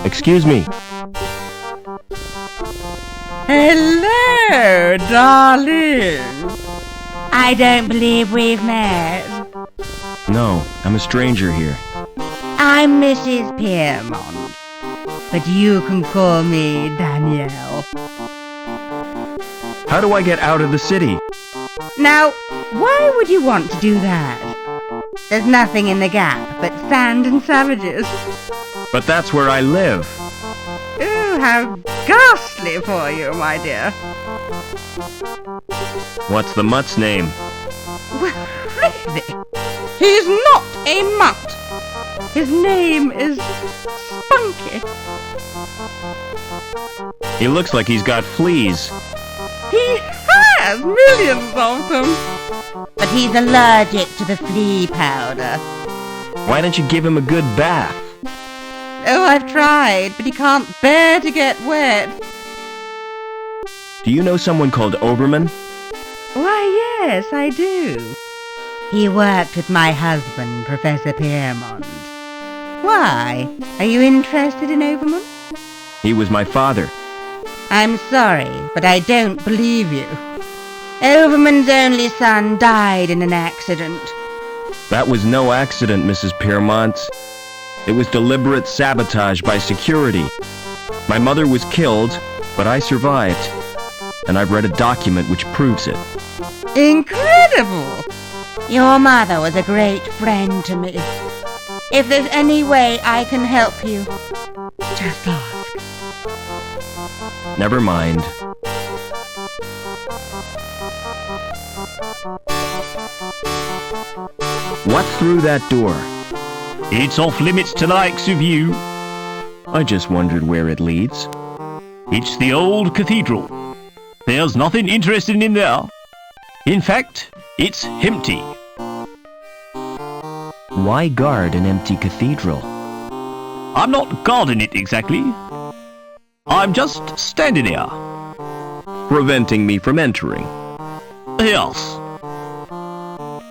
Excuse me. Hello, darling. I don't believe we've met. No, I'm a stranger here. I'm Mrs. Piermont, but you can call me Danielle. How do I get out of the city? Now, why would you want to do that? There's nothing in the gap but sand and savages. But that's where I live. Oh, how ghastly for you, my dear. What's the mutt's name? Well, really? He's not a mutt. His name is Spunky. He looks like he's got fleas. He has millions of them. But he's allergic to the flea powder. Why don't you give him a good bath? Oh, I've tried, but he can't bear to get wet. Do you know someone called Oberman? Why, yes, I do. He worked with my husband, Professor Piermont. Why? Are you interested in Oberman? He was my father. I'm sorry, but I don't believe you. Oberman's only son died in an accident. That was no accident, Mrs. Piermont. It was deliberate sabotage by security. My mother was killed, but I survived. And I've read a document which proves it. Incredible! Your mother was a great friend to me. If there's any way I can help you, just ask. Never mind. What's through that door? It's off limits to the likes of you. I just wondered where it leads. It's the old cathedral. There's nothing interesting in there. In fact, it's empty. Why guard an empty cathedral? I'm not guarding it exactly. I'm just standing here. Preventing me from entering. Yes.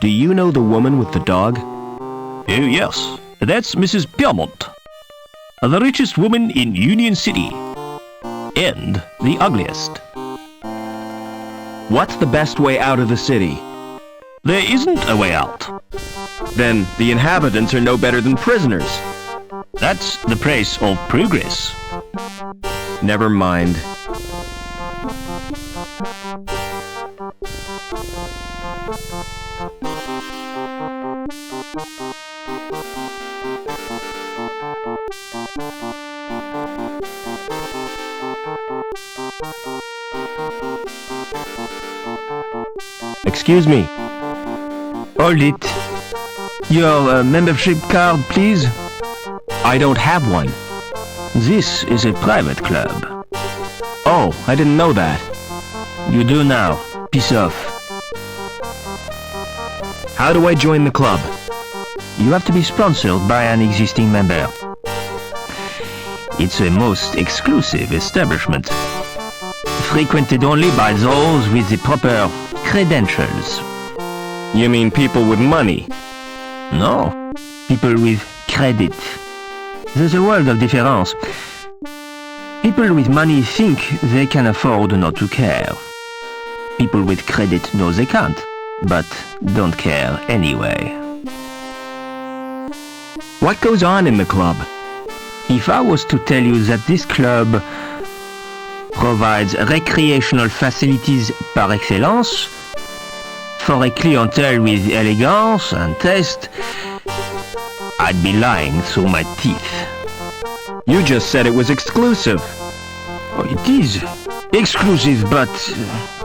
Do you know the woman with the dog? Oh, yes. That's Mrs. Piermont. The richest woman in Union City. And the ugliest. What's the best way out of the city? There isn't a way out. Then the inhabitants are no better than prisoners. That's the price of progress. Never mind. Excuse me. Hold it. Your membership card, please. I don't have one. This is a private club. Oh, I didn't know that. You do now. Piss off. How do I join the club? You have to be sponsored by an existing member. It's a most exclusive establishment. Frequented only by those with the proper credentials. You mean people with money? No, people with credit. There's a world of difference. People with money think they can afford not to care. People with credit know they can't, but don't care anyway. What goes on in the club? If I was to tell you that this club provides recreational facilities par excellence for a clientele with elegance and taste, I'd be lying through my teeth. You just said it was exclusive. Oh, it is exclusive, but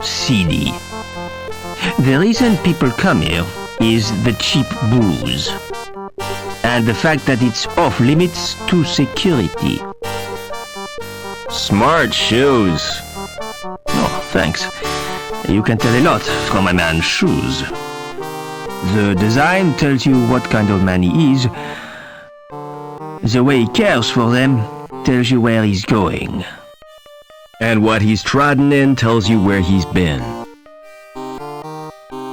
seedy. The reason people come here is the cheap booze and the fact that it's off limits to security. Smart shoes. Oh, thanks. You can tell a lot from a man's shoes. The design tells you what kind of man he is. The way he cares for them tells you where he's going. And what he's trodden in tells you where he's been.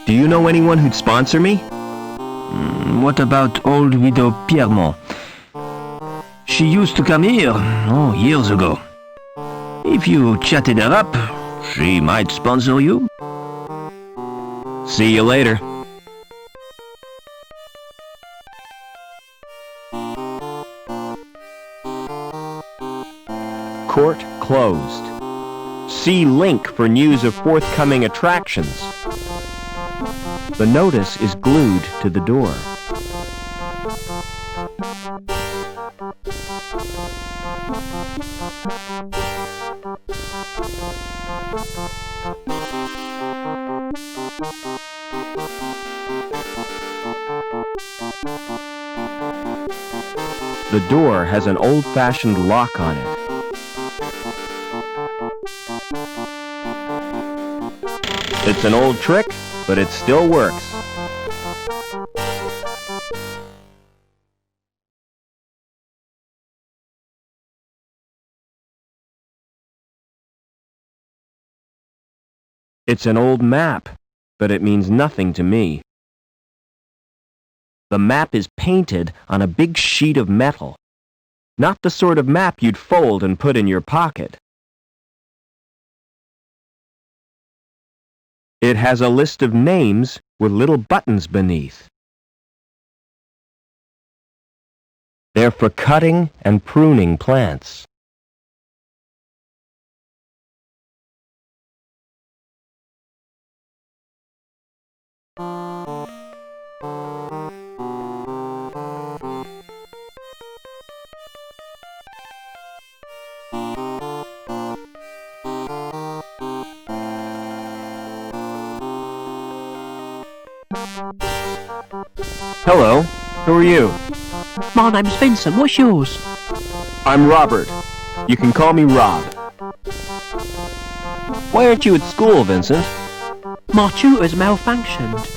Do you know anyone who'd sponsor me? What about old widow Piermont? She used to come here, years ago. If you chatted her up, she might sponsor you. See you later. Court closed. See link for news of forthcoming attractions. The notice is glued to the door. The door has an old-fashioned lock on it. It's an old trick, but it still works. It's an old map, but it means nothing to me. The map is painted on a big sheet of metal, not the sort of map you'd fold and put in your pocket. It has a list of names with little buttons beneath. They're for cutting and pruning plants. Hello, who are you? My name's Vincent, what's yours? I'm Robert. You can call me Rob. Why aren't you at school, Vincent? My tutor's malfunctioned.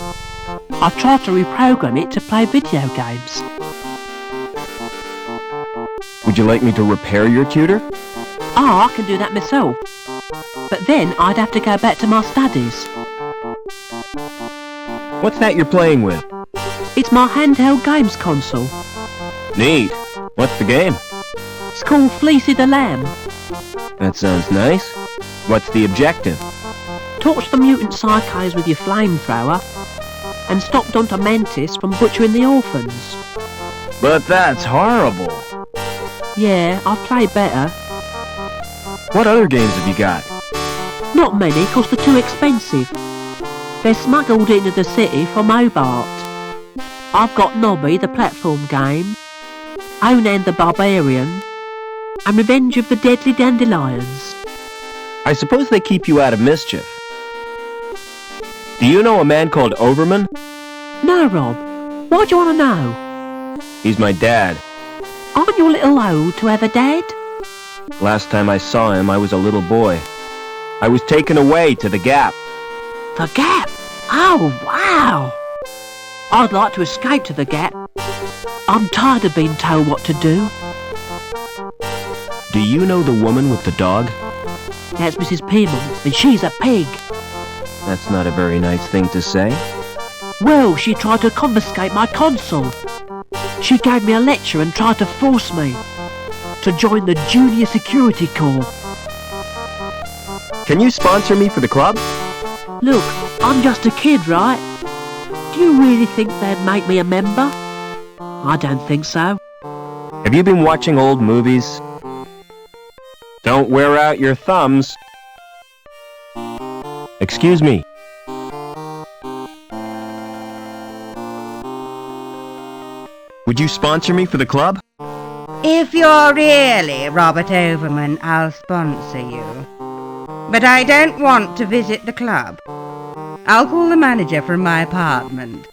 I've tried to reprogram it to play video games. Would you like me to repair your tutor? I can do that myself. But then I'd have to go back to my studies. What's that you're playing with? It's my handheld games console. Neat. What's the game? It's called Fleecy the Lamb. That sounds nice. What's the objective? Torch the mutant psychos with your flamethrower and stop Dr. Mantis from butchering the orphans. But that's horrible. Yeah, I've played better. What other games have you got? Not many, 'cause they're too expensive. They're smuggled into the city from Hobart. I've got Nobby, the platform game, Onan the Barbarian, and Revenge of the Deadly Dandelions. I suppose they keep you out of mischief. Do you know a man called Overman? No, Rob. Why do you want to know? He's my dad. Aren't you a little old to have a dad? Last time I saw him, I was a little boy. I was taken away to the Gap. The Gap? Oh, wow! I'd like to escape to the Gap. I'm tired of being told what to do. Do you know the woman with the dog? That's Mrs. Pearmont, and she's a pig. That's not a very nice thing to say. Well, she tried to confiscate my console. She gave me a lecture and tried to force me to join the Junior Security Corps. Can you sponsor me for the club? Look, I'm just a kid, right? Do you really think they'd make me a member? I don't think so. Have you been watching old movies? Don't wear out your thumbs. Excuse me. Would you sponsor me for the club? If you're really Robert Overman, I'll sponsor you. But I don't want to visit the club. I'll call the manager from my apartment.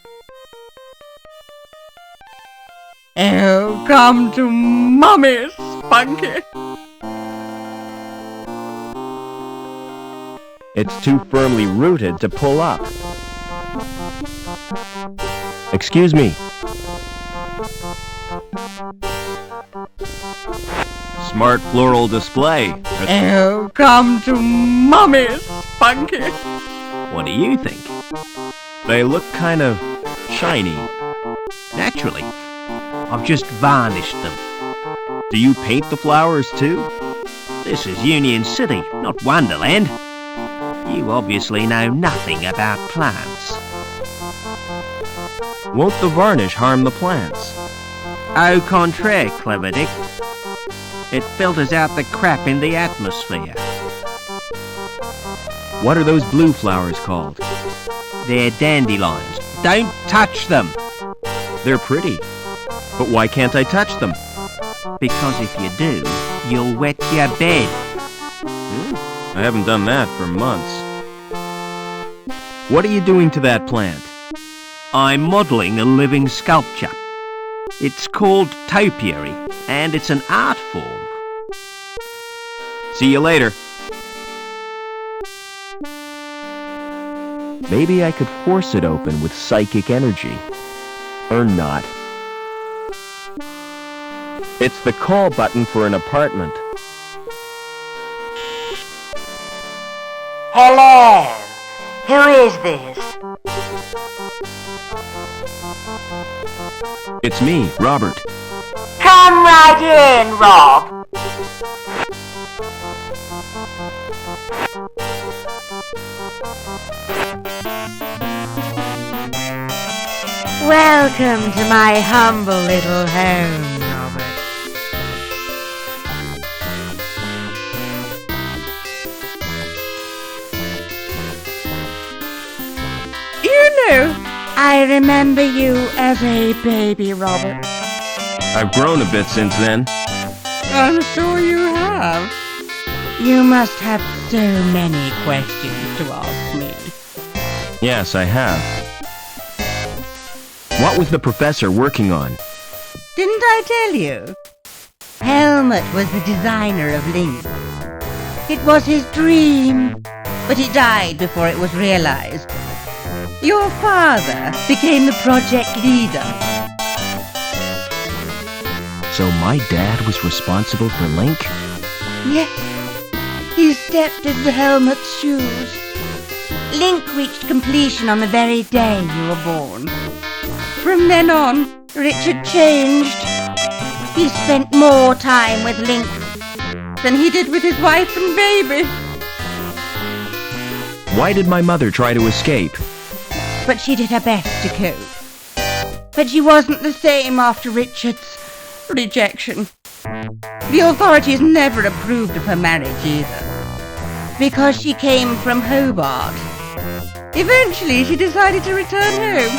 Oh, come to Mummy, Spunky. It's too firmly rooted to pull up. Excuse me. Smart floral display. Oh, come to Mummy, Spunky. What do you think? They look kind of shiny. Naturally. I've just varnished them. Do you paint the flowers too? This is Union City, not Wonderland. You obviously know nothing about plants. Won't the varnish harm the plants? Au contraire, Clever Dick. It filters out the crap in the atmosphere. What are those blue flowers called? They're dandelions. Don't touch them! They're pretty. But why can't I touch them? Because if you do, you'll wet your bed. I haven't done that for months. What are you doing to that plant? I'm modelling a living sculpture. It's called topiary, and it's an art form. See you later. Maybe I could force it open with psychic energy. Or not. It's the call button for an apartment. Hello. Who is this? It's me, Robert. Come right in, Rob. Welcome to my humble little home, Robert. You know, I remember you as a baby, Robert. I've grown a bit since then. I'm sure you have. You must have so many questions to ask me. Yes, I have. What was the professor working on? Didn't I tell you? Helmut was the designer of d-linc. It was his dream, but he died before it was realized. Your father became the project leader. So my dad was responsible for d-linc? Yes, he stepped into Helmut's shoes. d-linc reached completion on the very day you were born. From then on, Richard changed. He spent more time with d-linc than he did with his wife and baby. Why did my mother try to escape? But she did her best to cope. But she wasn't the same after Richard's rejection. The authorities never approved of her marriage either, because she came from Hobart. Eventually, she decided to return home.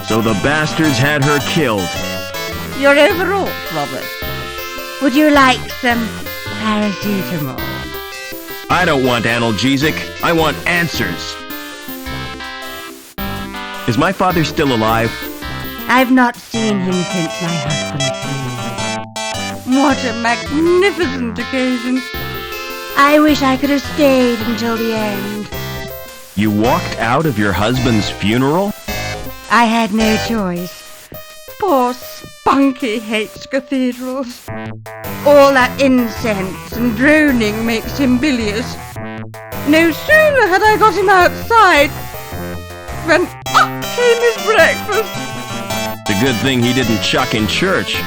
So the bastards had her killed. You're overwrought, Robert. Would you like some paracetamol? I don't want analgesic. I want answers. Is my father still alive? I've not seen him since my husband's funeral. What a magnificent occasion. I wish I could have stayed until the end. You walked out of your husband's funeral? I had no choice. Poor Spunky hates cathedrals. All that incense and droning makes him bilious. No sooner had I got him outside when up came his breakfast. It's a good thing he didn't chuck in church.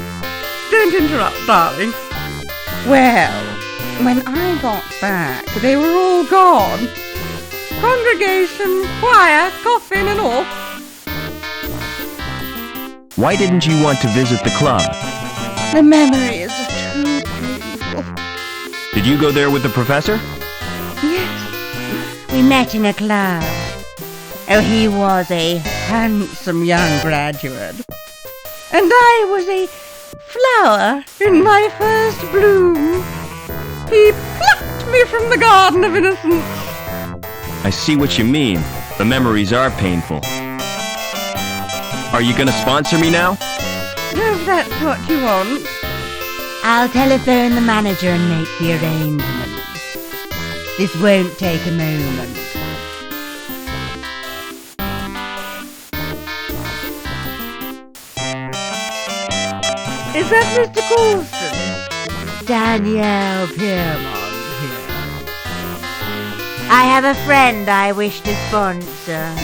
Don't interrupt, darling. Well, when I got back, they were all gone. Congregation, choir, coffin and all. Why didn't you want to visit the club? The memories are too painful. Did you go there with the professor? Yes, we met in a club. Oh, he was a handsome young graduate. And I was a flower in my first bloom. He plucked me from the garden of innocence. I see what you mean. The memories are painful. Are you gonna sponsor me now? If that's what you want. I'll telephone the manager and make the arrangements. This won't take a moment. Is that Mr. Coulson? Danielle Piermont here. I have a friend I wish to sponsor.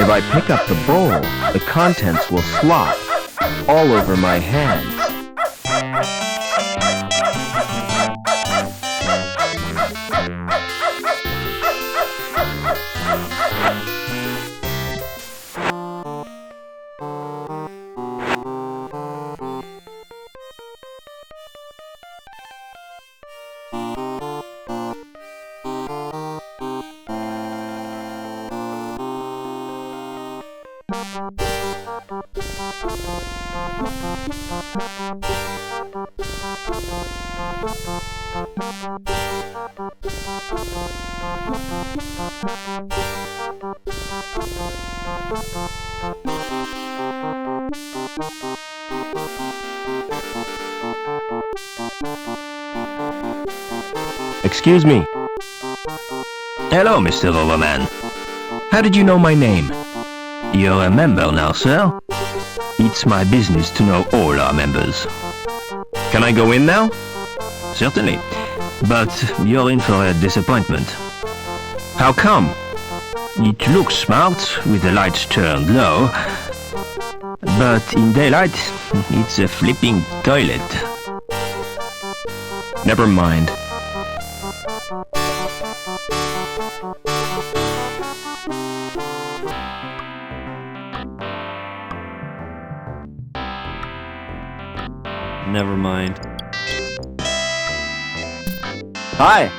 If I pick up the bowl, the contents will slop all over my hands. Excuse me. Hello, Mr. Overman. How did you know my name? You're a member now, sir. It's my business to know all our members. Can I go in now? Certainly. But you're in for a disappointment. How come? It looks smart with the lights turned low, but in daylight, it's a flipping toilet. Never mind. Never mind. Hi.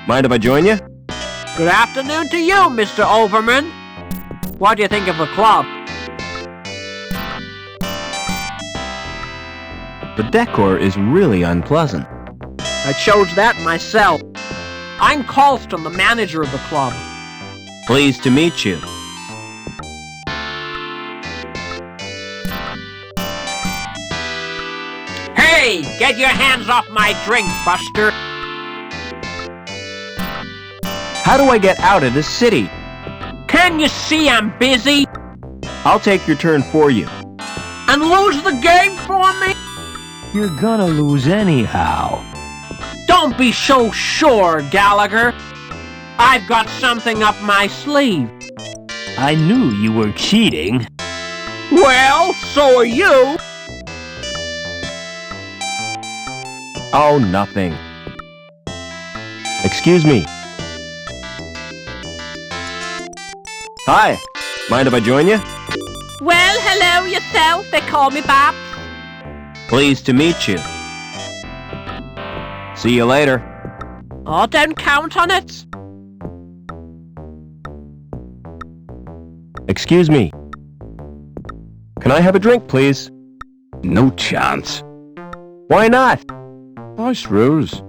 Mind if I join you? Good afternoon to you, Mr. Overman. What do you think of the club? The decor is really unpleasant. I chose that myself. I'm Colston, the manager of the club. Pleased to meet you. Hey, get your hands off my drink, Buster. How do I get out of this city? Can you see I'm busy? I'll take your turn for you. And lose the game for me? You're gonna lose anyhow. Don't be so sure, Gallagher. I've got something up my sleeve. I knew you were cheating. Well, so are you. Oh, nothing. Excuse me. Hi. Mind if I join you? Well, hello yourself. They call me Babs. Pleased to meet you. See you later. Oh, don't count on it. Excuse me. Can I have a drink, please? No chance. Why not? House rules.